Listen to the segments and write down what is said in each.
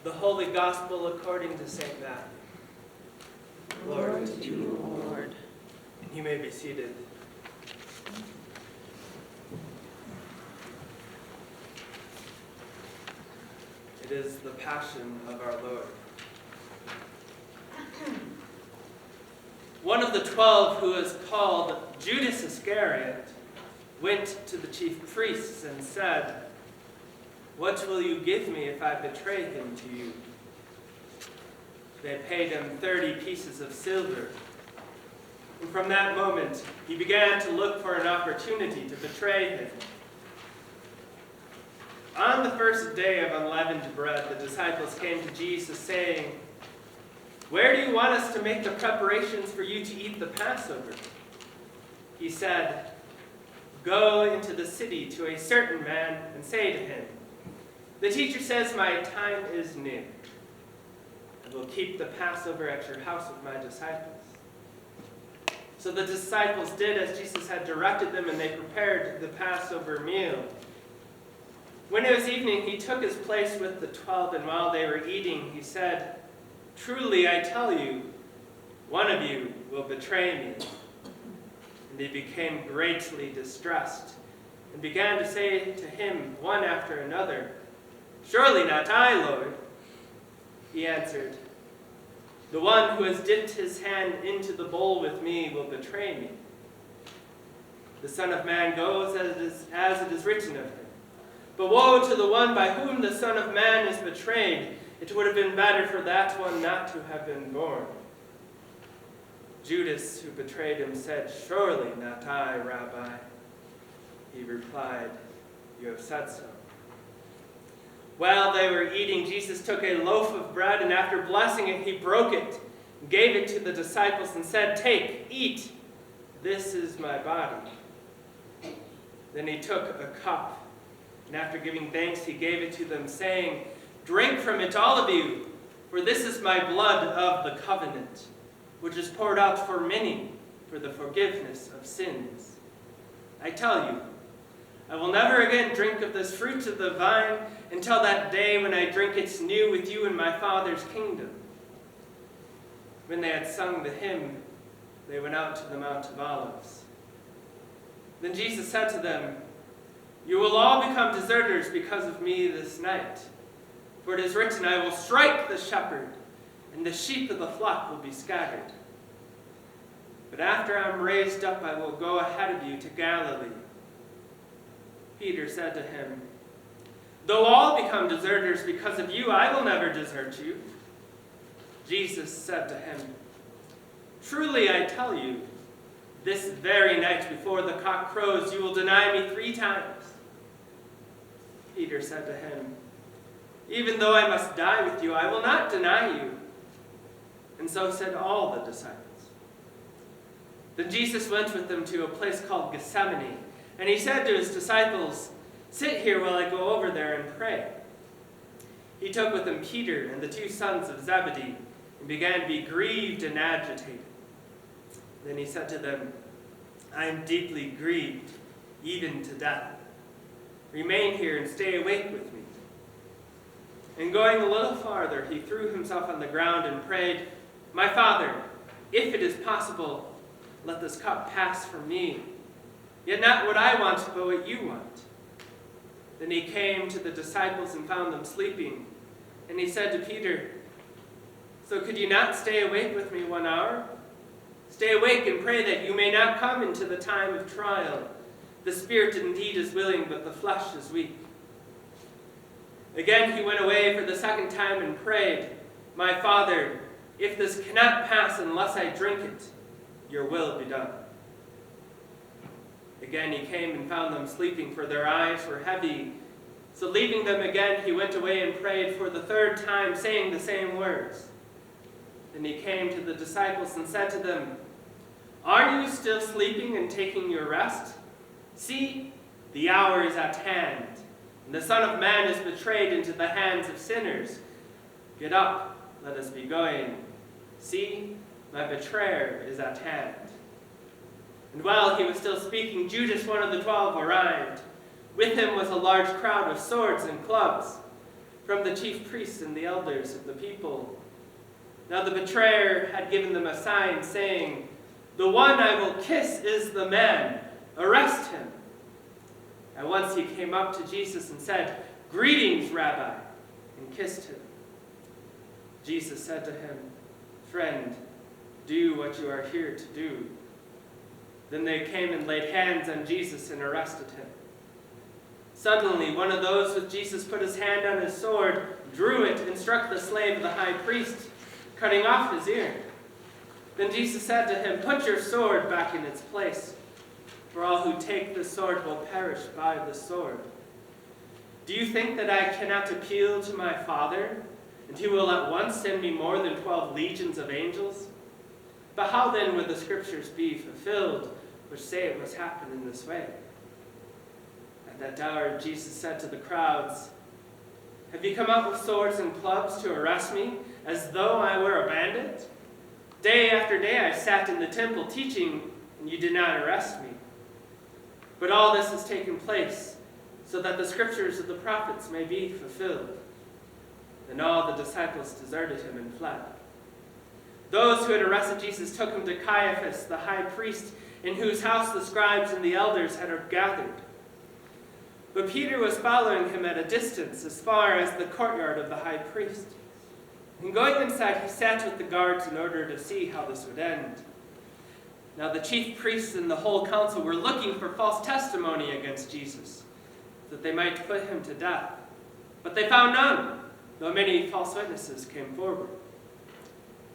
The Holy Gospel according to St. Matthew. Glory to you, Lord. You may be seated. It is the Passion of our Lord. One of the 12, who is called Judas Iscariot, went to the chief priests and said, "What will you give me if I betray him to you?" They paid him 30 pieces of silver. And from that moment, he began to look for an opportunity to betray him. On the first day of unleavened bread, the disciples came to Jesus saying, "Where do you want us to make the preparations for you to eat the Passover?" He said, "Go into the city to a certain man and say to him, 'The teacher says my time is near. I will keep the Passover at your house with my disciples.'" So the disciples did as Jesus had directed them, and they prepared the Passover meal. When it was evening, he took his place with the 12, and while they were eating, he said, "Truly I tell you, one of you will betray me." And they became greatly distressed, and began to say to him one after another, "Surely not I, Lord." He answered, "The one who has dipped his hand into the bowl with me will betray me. The Son of Man goes as it is written of him. But woe to the one by whom the Son of Man is betrayed. It would have been better for that one not to have been born." Judas, who betrayed him, said, "Surely not I, Rabbi." He replied, "You have said so." While they were eating, Jesus took a loaf of bread, and after blessing it, he broke it, gave it to the disciples, and said, "Take, eat. This is my body." Then he took a cup, and after giving thanks, he gave it to them, saying, "Drink from it, all of you, for this is my blood of the covenant, which is poured out for many for the forgiveness of sins. I tell you, I will never again drink of this fruit of the vine until that day when I drink it new with you in my Father's kingdom." When they had sung the hymn, they went out to the Mount of Olives. Then Jesus said to them, "You will all become deserters because of me this night. For it is written, I will strike the shepherd, and the sheep of the flock will be scattered. But after I am raised up, I will go ahead of you to Galilee." Peter said to him, "Though all become deserters because of you, I will never desert you." Jesus said to him, "Truly I tell you, this very night before the cock crows, you will deny me 3 times. Peter said to him, "Even though I must die with you, I will not deny you." And so said all the disciples. Then Jesus went with them to a place called Gethsemane, and he said to his disciples, "Sit here while I go over there and pray." He took with him Peter and the 2 sons of Zebedee, and began to be grieved and agitated. Then he said to them, "I am deeply grieved, even to death. Remain here and stay awake with me." And going a little farther, he threw himself on the ground and prayed, "My Father, if it is possible, let this cup pass from me. Yet not what I want, but what you want." Then he came to the disciples and found them sleeping. And he said to Peter, "So could you not stay awake with me 1 hour? Stay awake and pray that you may not come into the time of trial. The spirit indeed is willing, but the flesh is weak." Again he went away for the 2nd time and prayed, "My Father, if this cannot pass unless I drink it, your will be done." Again he came and found them sleeping, for their eyes were heavy. So leaving them again, he went away and prayed for the 3rd time, saying the same words. Then he came to the disciples and said to them, "Are you still sleeping and taking your rest? See, the hour is at hand, and the Son of Man is betrayed into the hands of sinners. Get up, let us be going. See, my betrayer is at hand." And while he was still speaking, Judas, one of the 12, arrived. With him was a large crowd of swords and clubs. from the chief priests and the elders of the people. Now the betrayer had given them a sign, saying, "The one I will kiss is the man. Arrest him." At once he came up to Jesus and said, "Greetings, Rabbi," and kissed him. Jesus said to him, "Friend, do what you are here to do." Then they came and laid hands on Jesus and arrested him. Suddenly, one of those with Jesus put his hand on his sword, drew it, and struck the slave of the high priest, cutting off his ear. Then Jesus said to him, "Put your sword back in its place, for all who take the sword will perish by the sword. Do you think that I cannot appeal to my Father, and he will at once send me more than 12 legions of angels? But how then would the scriptures be fulfilled, which say it must happen in this way?" At that hour Jesus said to the crowds, "Have you come out with swords and clubs to arrest me, as though I were a bandit? Day after day I sat in the temple teaching, and you did not arrest me. But all this has taken place, so that the scriptures of the prophets may be fulfilled." Then all the disciples deserted him and fled. Those who had arrested Jesus took him to Caiaphas, the high priest, in whose house the scribes and the elders had gathered. But Peter was following him at a distance, as far as the courtyard of the high priest. And going inside, he sat with the guards in order to see how this would end. Now the chief priests and the whole council were looking for false testimony against Jesus, that they might put him to death. But they found none, though many false witnesses came forward.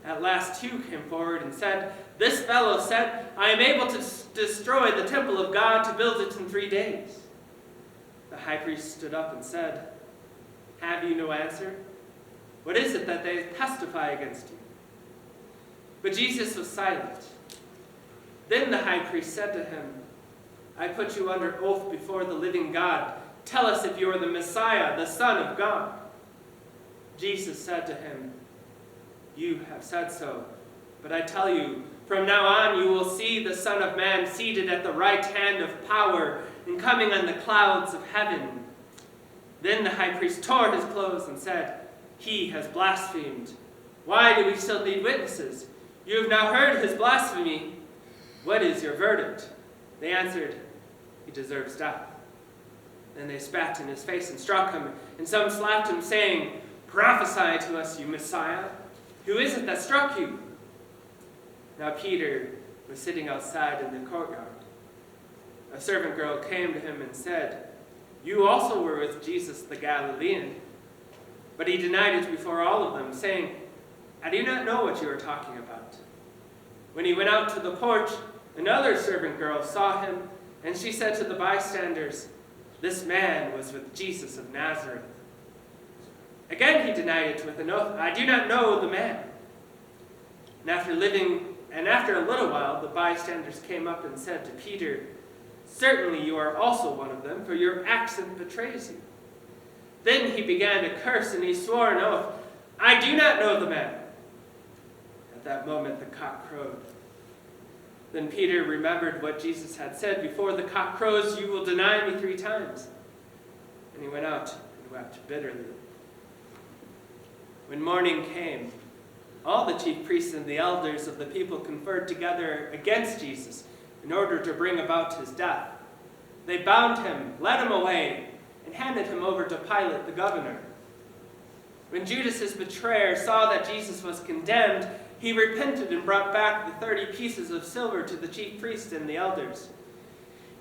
At last 2 came forward and said, "This fellow said, 'I am able to destroy the temple of God to build it in 3 days.'" The high priest stood up and said, "Have you no answer? What is it that they testify against you?" But Jesus was silent. Then the high priest said to him, "I put you under oath before the living God. Tell us if you are the Messiah, the Son of God." Jesus said to him, "You have said so, but I tell you, from now on you will see the Son of Man seated at the right hand of power and coming on the clouds of heaven." Then the high priest tore his clothes and said, "He has blasphemed. Why do we still need witnesses? You have now heard his blasphemy. What is your verdict?" They answered, "He deserves death." Then they spat in his face and struck him, and some slapped him, saying, "Prophesy to us, you Messiah. Who is it that struck you?" Now Peter was sitting outside in the courtyard. A servant girl came to him and said, "You also were with Jesus the Galilean." But he denied it before all of them, saying, "I do not know what you are talking about." When he went out to the porch, another servant girl saw him, and she said to the bystanders, "This man was with Jesus of Nazareth." Again he denied it with an oath, "I do not know the man." And after a little while, the bystanders came up and said to Peter, "Certainly you are also one of them, for your accent betrays you." Then he began to curse, and he swore an oath, "I do not know the man." At that moment the cock crowed. Then Peter remembered what Jesus had said, "Before the cock crows, you will deny me 3 times." And he went out and wept bitterly. When morning came, all the chief priests and the elders of the people conferred together against Jesus in order to bring about his death. They bound him, led him away, and handed him over to Pilate the governor. When Judas, his betrayer, saw that Jesus was condemned, he repented and brought back the 30 pieces of silver to the chief priests and the elders.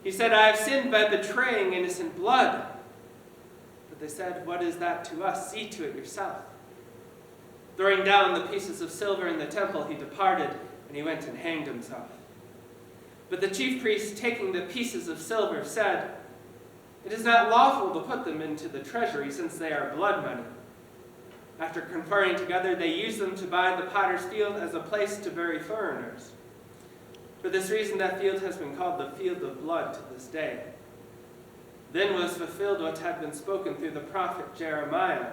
He said, "I have sinned by betraying innocent blood." But they said, "What is that to us? See to it yourself." Throwing down the pieces of silver in the temple, he departed, and he went and hanged himself. But the chief priests, taking the pieces of silver, said, "It is not lawful to put them into the treasury, since they are blood money." After conferring together, they used them to buy the potter's field as a place to bury foreigners. For this reason, that field has been called the field of blood to this day. Then was fulfilled what had been spoken through the prophet Jeremiah.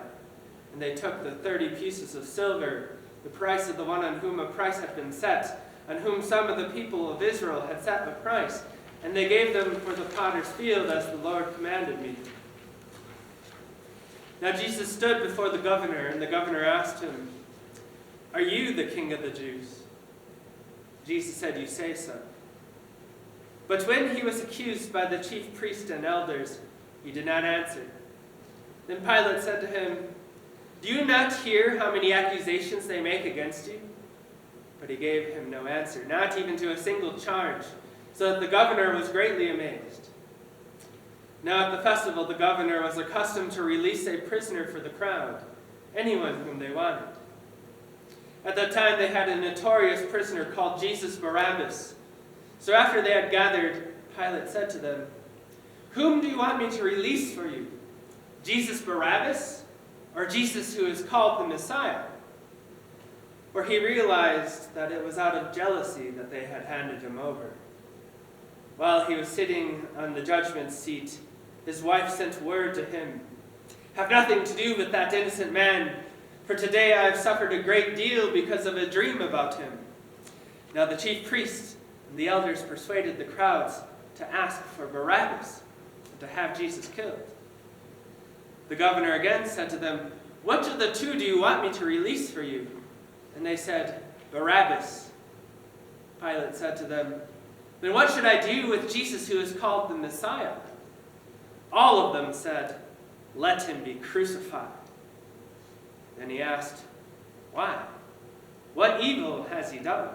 And they took the 30 pieces of silver, the price of the one on whom a price had been set, on whom some of the people of Israel had set the price, and they gave them for the potter's field as the Lord commanded me. Now Jesus stood before the governor, and the governor asked him, "Are you the king of the Jews?" Jesus said, "You say so." But when he was accused by the chief priests and elders, he did not answer. Then Pilate said to him, "Do you not hear how many accusations they make against you?" But he gave him no answer, not even to a single charge, so that the governor was greatly amazed. Now at the festival, the governor was accustomed to release a prisoner for the crowd, anyone whom they wanted. At that time, they had a notorious prisoner called Jesus Barabbas. So after they had gathered, Pilate said to them, "Whom do you want me to release for you? Jesus Barabbas, or Jesus who is called the Messiah?" For he realized that it was out of jealousy that they had handed him over. While he was sitting on the judgment seat, his wife sent word to him, "Have nothing to do with that innocent man, for today I have suffered a great deal because of a dream about him." Now the chief priests and the elders persuaded the crowds to ask for Barabbas and to have Jesus killed. The governor again said to them, "Which of the two do you want me to release for you?" And they said, "Barabbas." Pilate said to them, "Then what should I do with Jesus who is called the Messiah?" All of them said, "Let him be crucified." Then he asked, "Why? What evil has he done?"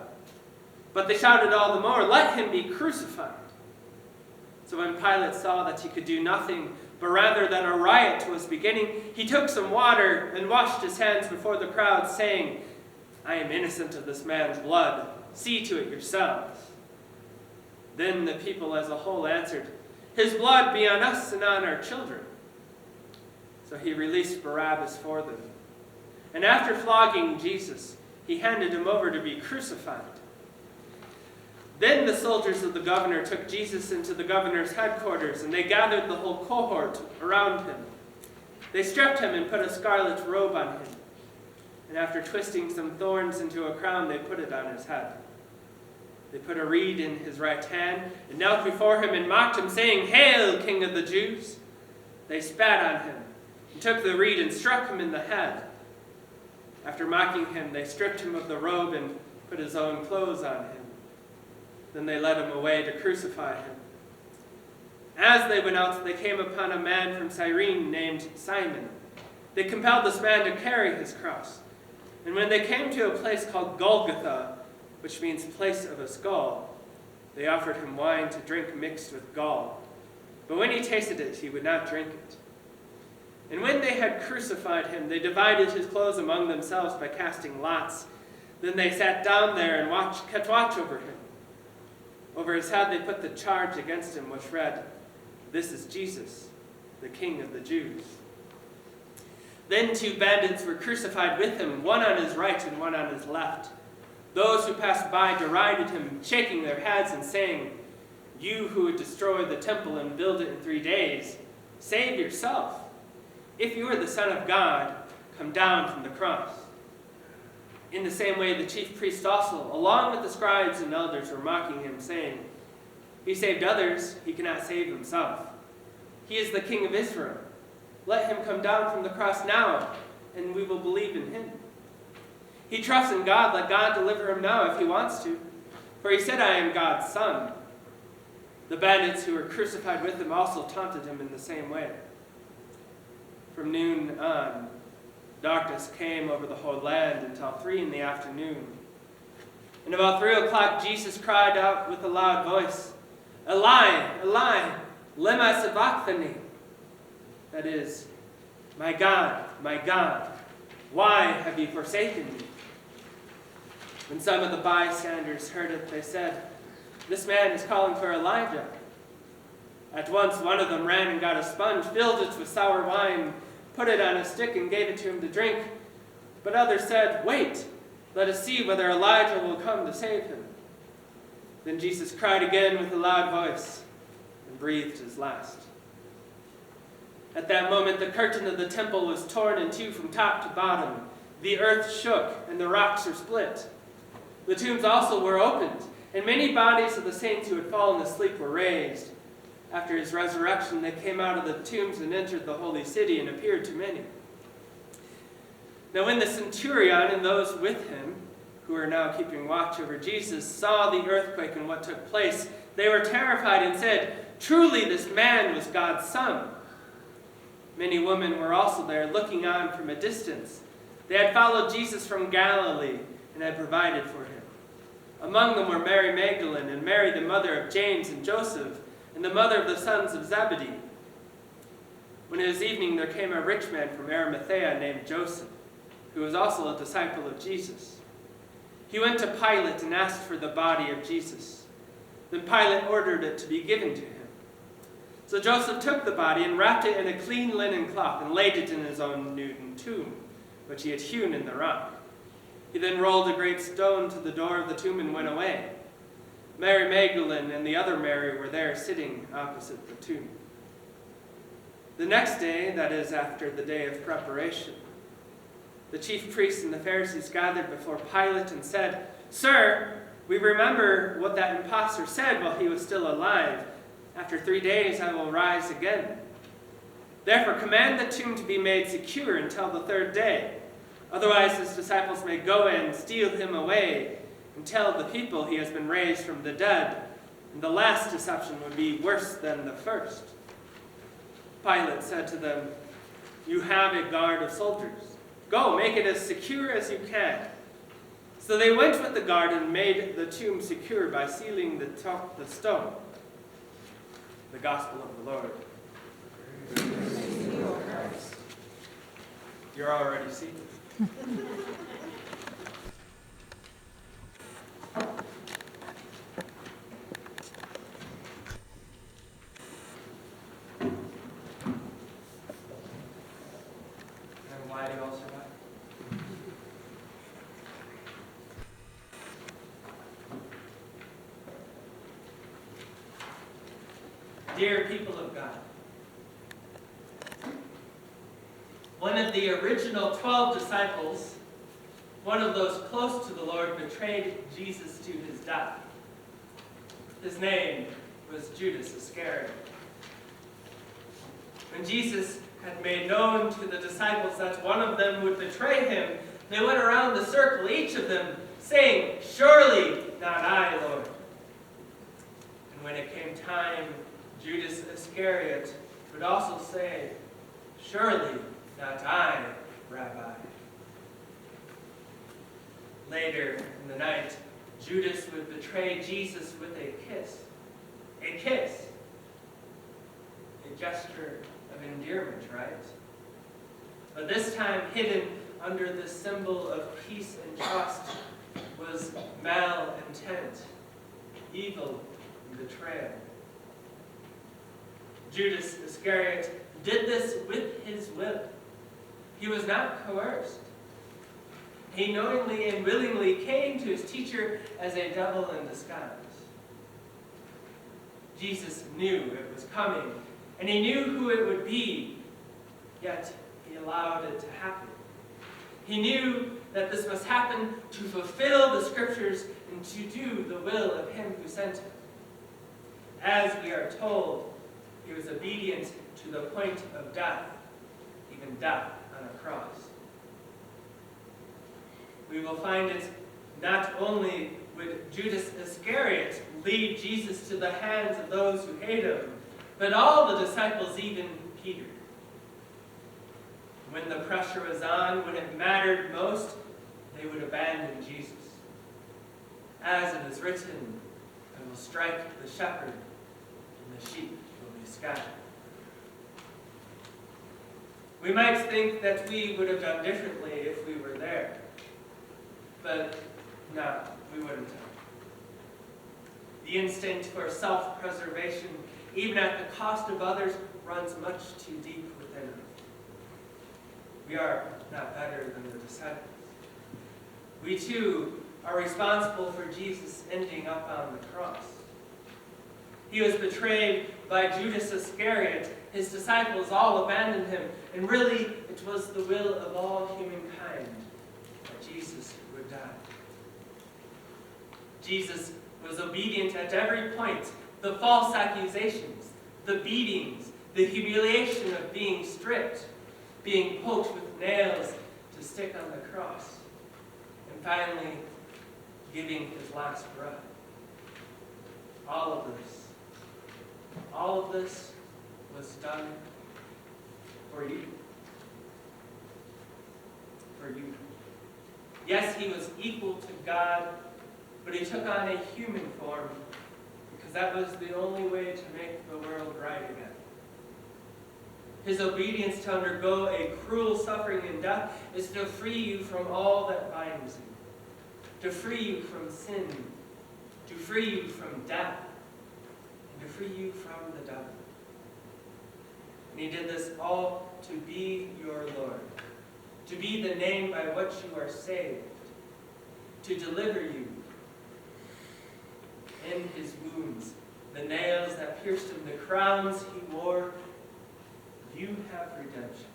But they shouted all the more, "Let him be crucified." So when Pilate saw that he could do nothing, but rather that a riot was beginning, he took some water and washed his hands before the crowd, saying, "I am innocent of this man's blood. See to it yourselves." Then the people as a whole answered, "His blood be on us and on our children." So he released Barabbas for them. And after flogging Jesus, he handed him over to be crucified. Then the soldiers of the governor took Jesus into the governor's headquarters, and they gathered the whole cohort around him. They stripped him and put a scarlet robe on him. And after twisting some thorns into a crown, they put it on his head. They put a reed in his right hand and knelt before him and mocked him, saying, "Hail, King of the Jews!" They spat on him and took the reed and struck him in the head. After mocking him, they stripped him of the robe and put his own clothes on him. Then they led him away to crucify him. As they went out, they came upon a man from Cyrene named Simon. They compelled this man to carry his cross. And when they came to a place called Golgotha, which means place of a skull, they offered him wine to drink mixed with gall. But when he tasted it, he would not drink it. And when they had crucified him, they divided his clothes among themselves by casting lots. Then they sat down there and kept watch over him. Over his head they put the charge against him, which read, "This is Jesus, the King of the Jews." Then 2 bandits were crucified with him, one on his right and one on his left. Those who passed by derided him, shaking their heads and saying, "You who would destroy the temple and build it in 3 days, save yourself. If you are the Son of God, come down from the cross." In the same way, the chief priests also, along with the scribes and elders, were mocking him, saying, "He saved others, he cannot save himself. He is the King of Israel. Let him come down from the cross now, and we will believe in him. He trusts in God, let God deliver him now if he wants to. For he said, 'I am God's son.'" The bandits who were crucified with him also taunted him in the same way. From noon on, darkness came over the whole land until 3 in the afternoon. And about 3 o'clock, Jesus cried out with a loud voice, "Eli, Eli, lema sabachthani?" That is, my God, why have you forsaken me?" When some of the bystanders heard it, they said, "This man is calling for Elijah." At once one of them ran and got a sponge, filled it with sour wine, put it on a stick and gave it to him to drink. But others said, "Wait, let us see whether Elijah will come to save him." Then Jesus cried again with a loud voice and breathed his last. At that moment, the curtain of the temple was torn in two from top to bottom. The earth shook and the rocks were split. The tombs also were opened, and many bodies of the saints who had fallen asleep were raised. after his resurrection, they came out of the tombs and entered the holy city and appeared to many. Now when the centurion and those with him, who were now keeping watch over Jesus, saw the earthquake and what took place, they were terrified and said, "Truly this man was God's Son." Many women were also there, looking on from a distance. They had followed Jesus from Galilee and had provided for him. Among them were Mary Magdalene and Mary, the mother of James and Joseph, and the mother of the sons of Zebedee. When it was evening, there came a rich man from Arimathea named Joseph, who was also a disciple of Jesus. He went to Pilate and asked for the body of Jesus. Then Pilate ordered it to be given to him. So Joseph took the body and wrapped it in a clean linen cloth and laid it in his own hewn tomb, which he had hewn in the rock. He then rolled a great stone to the door of the tomb and went away. Mary Magdalene and the other Mary were there sitting opposite the tomb. The next day, that is after the day of preparation, the chief priests and the Pharisees gathered before Pilate and said, "Sir, we remember what that impostor said while he was still alive. After 3 days I will rise again. Therefore command the tomb to be made secure until the 3rd day. Otherwise his disciples may go and steal him away and tell the people he has been raised from the dead, and the last deception would be worse than the first." Pilate said to them, "You have a guard of soldiers. Go, make it as secure as you can." So they went with the guard and made the tomb secure by sealing the stone. The Gospel of the Lord. You're already seated. And why do you all survive? Dear people of God, one of the original 12 disciples, one of those close to the Lord, betrayed Jesus to his death. His name was Judas Iscariot. When Jesus had made known to the disciples that one of them would betray him, they went around the circle, each of them, saying, "Surely not I, Lord." And when it came time, Judas Iscariot would also say, "Surely not I, Rabbi." Later in the night, Judas would betray Jesus with a kiss. A kiss. A gesture of endearment, right? But this time hidden under the symbol of peace and trust was malintent, evil, and betrayal. Judas Iscariot did this with his will. He was not coerced. He knowingly and willingly came to his teacher as a devil in disguise. Jesus knew it was coming, and he knew who it would be, yet he allowed it to happen. He knew that this must happen to fulfill the scriptures and to do the will of him who sent him. As we are told, he was obedient to the point of death, even death on a cross. We will find it not only would Judas Iscariot lead Jesus to the hands of those who hate him, but all the disciples, even Peter. When the pressure was on, when it mattered most, they would abandon Jesus. As it is written, "I will strike the shepherd, and the sheep will be scattered." We might think that we would have done differently if we were there. But no, we wouldn't have. The instinct for self-preservation, even at the cost of others, runs much too deep within us. We are not better than the disciples. We too are responsible for Jesus ending up on the cross. He was betrayed by Judas Iscariot. His disciples all abandoned him, and really it was the will of all humankind that Jesus would die. Jesus was obedient at every point. The false accusations, the beatings, the humiliation of being stripped, being poked with nails to stick on the cross, and finally giving his last breath. All of this was done for you. For you. Yes, he was equal to God, but he took on a human form because that was the only way to make the world right again. His obedience to undergo a cruel suffering and death is to free you from all that binds you, to free you from sin, to free you from death, and to free you from the devil. And he did this all to be your Lord, to be the name by which you are saved, to deliver you. In his wounds, the nails that pierced him, the crowns he wore, you have redemption.